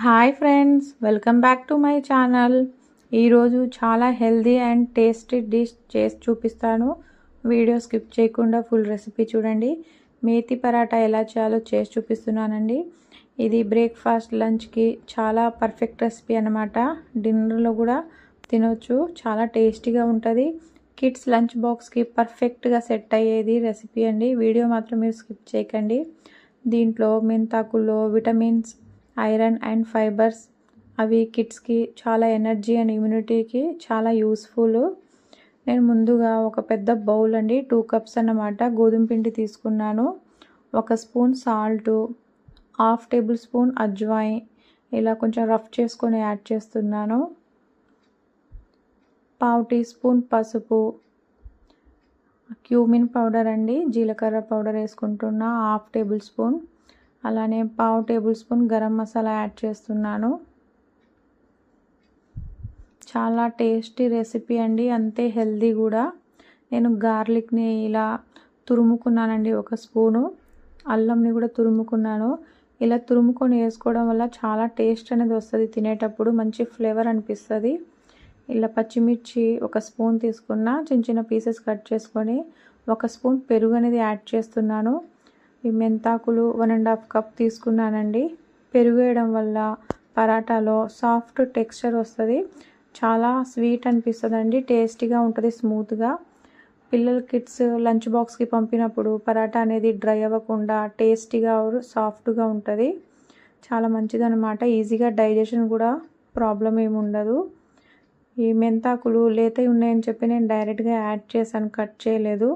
Hi friends, welcome back to my channel. ఈరోజు చాలా healthy and tasty dish చేసి చూపిస్తాను. వీడియో స్కిప్ చేయకుండా ఫుల్ రెసిపీ చూడండి. మేతి పరాటా ఎలా చేయాలో చేసి చూపిస్తున్నానండి. ఇది బ్రేక్ఫాస్ట్, లంచ్కి చాలా పర్ఫెక్ట్ రెసిపీ అన్నమాట. డిన్నర్లో కూడా తినొచ్చు, చాలా టేస్టీగా ఉంటుంది. కిడ్స్ లంచ్ బాక్స్కి పర్ఫెక్ట్గా సెట్ అయ్యేది రెసిపీ అండి. వీడియో మాత్రం మీరు స్కిప్ చేయకండి. దీంట్లో మెంతాకుల్లో విటమిన్స్, ఐరన్ అండ్ ఫైబర్స్, అవి కిడ్స్కి చాలా ఎనర్జీ అండ్ ఇమ్యూనిటీకి చాలా యూస్ఫుల్. నేను ముందుగా ఒక పెద్ద బౌల్ అండి, 2 కప్స్ అన్నమాట గోధుమ పిండి తీసుకున్నాను. 1 spoon salt, 1/2 table spoon ajwain ఇలా కొంచెం రఫ్ చేసుకొని యాడ్ చేస్తున్నాను. 1/2 టీ స్పూన్ పసుపు, క్యూమిన్ పౌడర్ అండి, జీలకర్ర పౌడర్ వేసుకుంటున్నా 1/2 టేబుల్ స్పూన్. అలానే 1/2 table spoon garam masala add చేస్తున్నాను. చాలా టేస్టీ రెసిపీ అండి, అంతే హెల్దీ కూడా. నేను గార్లిక్ని ఇలా తురుముకున్నానండి, 1 స్పూను. అల్లంని కూడా తురుముకున్నాను. ఇలా తురుముకొని వేసుకోవడం వల్ల చాలా టేస్ట్ అనేది వస్తుంది, తినేటప్పుడు మంచి ఫ్లేవర్ అనిపిస్తుంది. ఇలా పచ్చిమిర్చి 1 స్పూన్ తీసుకున్న, చిన్న చిన్న పీసెస్ కట్ చేసుకొని 1 స్పూన్ పెరుగు అనేది యాడ్ చేస్తున్నాను. ఈ మెంతాకులు 1.5 కప్ తీసుకున్నానండి. పెరుగు వేయడం వల్ల పరాటాలో సాఫ్ట్ టెక్స్చర్ వస్తుంది, చాలా స్వీట్ అనిపిస్తుందండి, టేస్టీగా ఉంటుంది, స్మూత్గా. పిల్లలు కిడ్స్ లంచ్ బాక్స్కి పంపినప్పుడు పరాటా అనేది డ్రై అవ్వకుండా టేస్టీగా సాఫ్ట్గా ఉంటుంది, చాలా మంచిదన్నమాట. ఈజీగా డైజెషన్ కూడా ప్రాబ్లం ఏమి ఉండదు. ఈ మెంతాకులు లేతవి ఉన్నాయని చెప్పి నేను డైరెక్ట్గా యాడ్ చేశాను, కట్ చేయలేదు.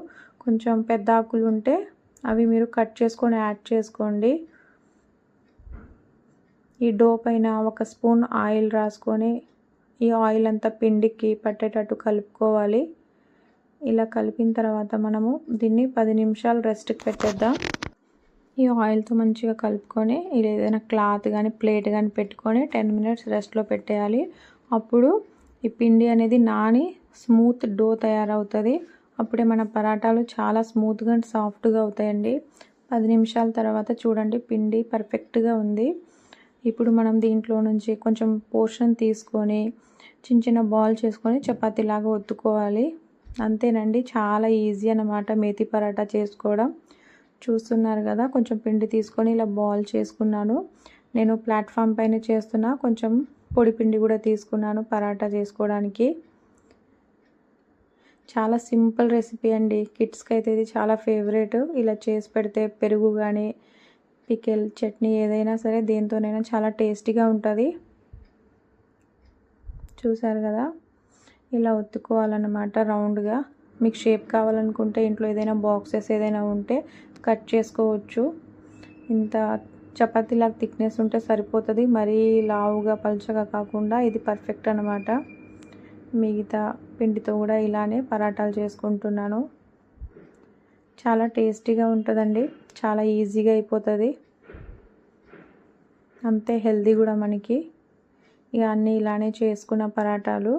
కొంచెం పెద్ద ఆకులు ఉంటే అవి మీరు కట్ చేసుకొని యాడ్ చేసుకోండి. ఈ డో పైన 1 స్పూన్ ఆయిల్ రాసుకొని ఈ ఆయిల్ అంతా పిండికి పట్టేటట్టు కలుపుకోవాలి. ఇలా కలిపిన తర్వాత మనము దీన్ని 10 నిమిషాలు రెస్ట్కి పెట్టేద్దాం. ఈ ఆయిల్తో మంచిగా కలుపుకొని ఇలా ఏదైనా క్లాత్ కానీ ప్లేట్ కానీ పెట్టుకొని 10 మినిట్స్ రెస్ట్లో పెట్టేయాలి. అప్పుడు ఈ పిండి అనేది నాని స్మూత్ డో తయారవుతుంది. అప్పుడే మన పరాటాలు చాలా స్మూత్గా అండ్ సాఫ్ట్గా అవుతాయండి. 10 నిమిషాల తర్వాత చూడండి, పిండి పర్ఫెక్ట్గా ఉంది. ఇప్పుడు మనం దీంట్లో నుంచి కొంచెం పోర్షన్ తీసుకొని చిన్న చిన్న బాల్ చేసుకొని చపాతీలాగా ఒత్తుకోవాలి. అంతేనండి, చాలా ఈజీ అన్నమాట మేతి పరాటా చేసుకోవడం. చూస్తున్నారు కదా, కొంచెం పిండి తీసుకొని ఇలా బాల్ చేసుకున్నాను. నేను ప్లాట్ఫామ్ పైన చేస్తున్నా, కొంచెం పొడి పిండి కూడా తీసుకున్నాను పరాటా చేసుకోవడానికి. చాలా సింపుల్ రెసిపీ అండి, కిడ్స్కి అయితే ఇది చాలా ఫేవరెట్. ఇలా చేసి పెడితే పెరుగు కానీ పికిల్, చట్నీ ఏదైనా సరే దేంతోనైనా చాలా టేస్టీగా ఉంటుంది. చూసారు కదా, ఇలా ఒత్తుకోవాలన్నమాట రౌండ్గా. మీకు షేప్ కావాలనుకుంటే ఇంట్లో ఏదైనా బాక్సెస్ ఏదైనా ఉంటే కట్ చేసుకోవచ్చు. ఇంత చపాతీలాగా థిక్నెస్ ఉంటే సరిపోతుంది, మరీ లావుగా పలుచగా కాకుండా. ఇది పర్ఫెక్ట్ అన్నమాట. మిగతా పిండితో కూడా ఇలానే పరాటాలు చేసుకుంటున్నాను. చాలా టేస్టీగా ఉంటుందండి, చాలా ఈజీగా అయిపోతుంది, అంతే హెల్దీ కూడా మనకి. ఇక అన్నీ ఇలానే చేసుకున్న పరాటాలు.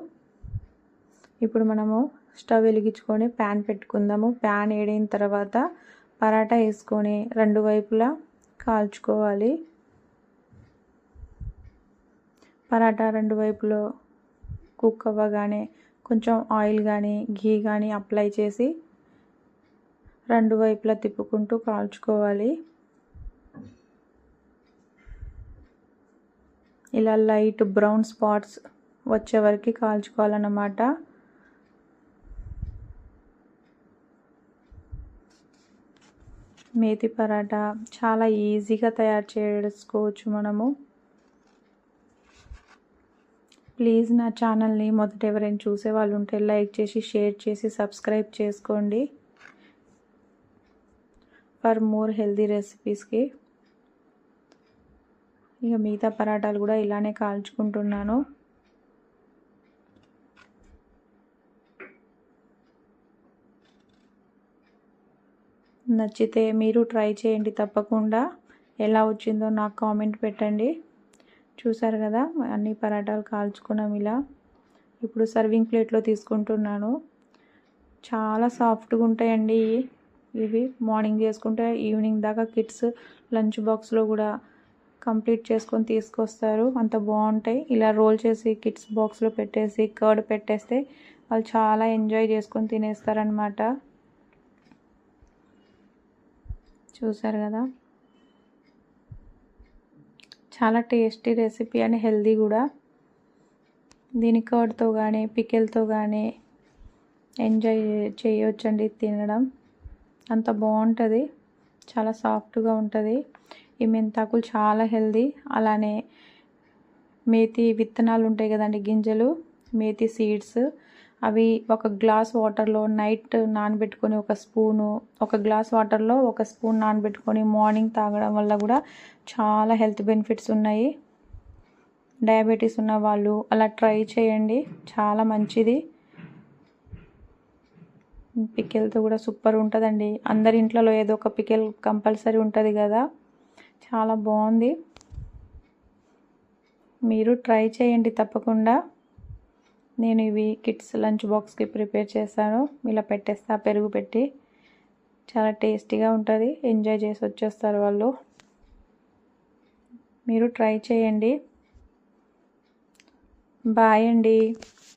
ఇప్పుడు మనము స్టవ్ వెలిగించుకొని ప్యాన్ పెట్టుకుందాము. ప్యాన్ వేడైన తర్వాత పరాటా వేసుకొని 2 వైపులా కాల్చుకోవాలి. పరాటా 2 వైపులో కుక్ అవ్వగానే కొంచెం ఆయిల్ కానీ ఘీ కానీ అప్లై చేసి 2 వైపులా తిప్పుకుంటూ కాల్చుకోవాలి. ఇలా లైట్ బ్రౌన్ స్పాట్స్ వచ్చే వరకు కాల్చుకోవాలన్నమాట. మేతి పరాటా చాలా ఈజీగా తయారు చేసుకోవచ్చు మనము. ప్లీజ్ నా ఛానల్ని మొదట ఎవరైనా చూసే వాళ్ళు ఉంటే లైక్ చేసి, షేర్ చేసి, సబ్స్క్రైబ్ చేసుకోండి ఫర్ మోర్ హెల్దీ రెసిపీస్కి. ఇక మిగతా పరాటాలు కూడా ఇలానే కాల్చుకుంటున్నాను. నచ్చితే మీరు ట్రై చేయండి తప్పకుండా. ఎలా వచ్చిందో నాకు కామెంట్ పెట్టండి. చూసారు కదా, అన్ని పరాటాలు కాల్చుకున్నాం ఇలా. ఇప్పుడు సర్వింగ్ ప్లేట్లో తీసుకుంటున్నాను. చాలా సాఫ్ట్గా ఉంటాయండి ఇవి. మార్నింగ్ చేసుకుంటే ఈవినింగ్ దాకా కిడ్స్ లంచ్ బాక్స్లో కూడా కంప్లీట్ చేసుకొని తీసుకొస్తారు. అంత బాగుంటాయి. ఇలా రోల్ చేసి కిడ్స్ బాక్స్లో పెట్టేసి కర్డ్ పెట్టేస్తే వాళ్ళు చాలా ఎంజాయ్ చేసుకొని తినేస్తారనమాట. చూసారు కదా, చాలా టేస్టీ రెసిపీ అండ్ హెల్దీ కూడా. దీని కర్డ్తో కానీ పికిల్తో కానీ ఎంజాయ్ చేయొచ్చండి తినడం. అంత బాగుంటుంది, చాలా సాఫ్ట్గా ఉంటుంది. ఈ మెంతాకులు చాలా హెల్దీ. అలానే మేతి విత్తనాలు ఉంటాయి కదండి, గింజలు, మేతి సీడ్స్, అవి ఒక గ్లాస్ వాటర్లో నైట్ నానబెట్టుకొని ఒక గ్లాస్ వాటర్లో 1 స్పూన్ నానబెట్టుకొని మార్నింగ్ తాగడం వల్ల కూడా చాలా హెల్త్ బెనిఫిట్స్ ఉన్నాయి. డయాబెటీస్ ఉన్న వాళ్ళు అలా ట్రై చేయండి, చాలా మంచిది. పికిల్తో కూడా సూపర్ ఉంటుందండి. అందరి ఇంట్లో ఏదో ఒక పికిల్ కంపల్సరీ ఉంటుంది కదా, చాలా బాగుంది. మీరు ట్రై చేయండి తప్పకుండా. నేను ఇవి కిడ్స్ లంచ్ బాక్స్కి ప్రిపేర్ చేశాను. ఇలా పెట్టేస్తా పెరుగు పెట్టి, చాలా టేస్టీగా ఉంటుంది. ఎంజాయ్ చేసి వచ్చేస్తారు వాళ్ళు. మీరు ట్రై చేయండి. బాయ్ అండి.